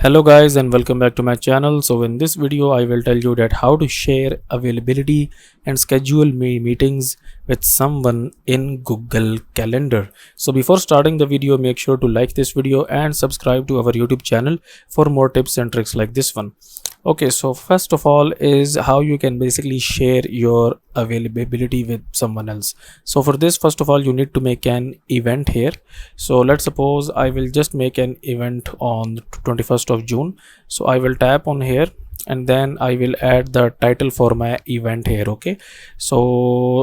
Hello guys and welcome back to my channel. So in this video I will tell you that how to share availability and schedule meetings with someone in Google Calendar. So before starting the video, make sure to like this video and subscribe to our YouTube channel for more tips and tricks like this one. Okay, so first of all is how you can basically share your availability with someone else. So for this, first of all, you need to make an event here. So let's suppose I will just make an event on 21st of June. So I will tap on here and then I will add the title for my event here. Okay, so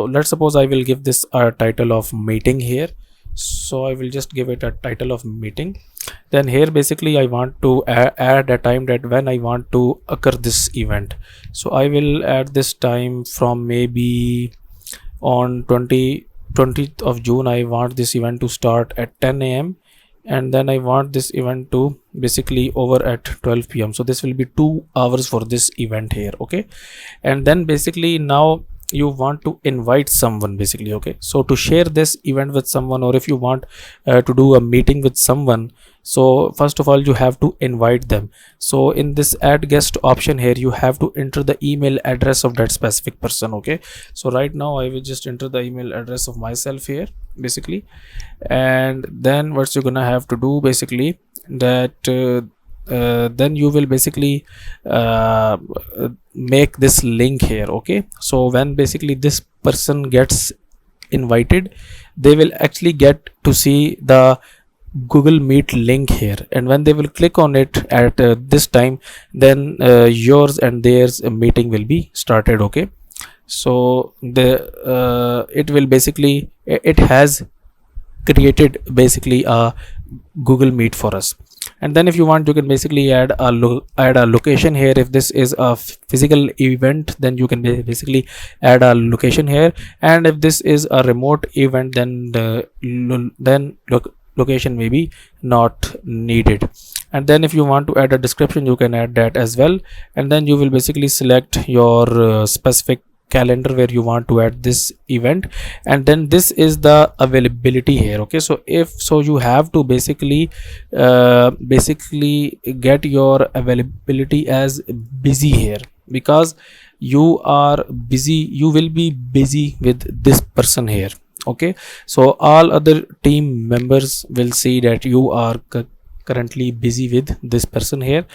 let's suppose I will give this a title of meeting here. So I will just give it a title of meeting. Then here basically I want to add a time that when I want to occur this event. So I will add this time from maybe on 20th of June. I want this event to start at 10 a.m. and then I want this event to basically over at 12 p.m. So this will be 2 hours for this event here. Okay, and then basically now you want to invite someone basically. Okay, so to share this event with someone, or if you want to do a meeting with someone, so first of all you have to invite them. So in this add guest option here, you have to enter the email address of that specific person. Okay, so right now I will just enter the email address of myself here basically, and then what you're gonna have to do basically that then you will basically make this link here. Okay, so when basically this person gets invited, they will actually get to see the Google Meet link here, and when they will click on it at this time, then yours and theirs meeting will be started. Okay, so the it will basically, it has created basically a Google Meet for us. And then if you want, you can basically add a location here. If this is a physical event, then you can basically add a location here, and if this is a remote event, then location may be not needed. And then if you want to add a description, you can add that as well. And then you will basically select your specific calendar where you want to add this event, and then this is the availability here. Okay, so if so, you have to basically get your availability as busy here, because you are busy, you will be busy with this person here. Okay, so all other team members will see that you are currently busy with this person here,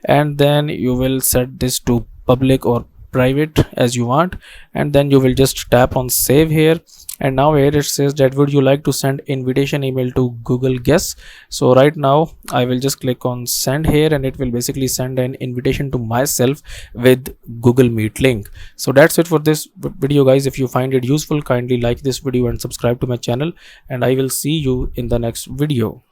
and then you will set this to public or private as you want, and then you will just tap on save here. And now here it says that would you like to send invitation email to Google Guests. So right now I will just click on send here, and it will basically send an invitation to myself with Google Meet link. So that's it for this video guys. If you find it useful, kindly like this video and subscribe to my channel, and I will see you in the next video.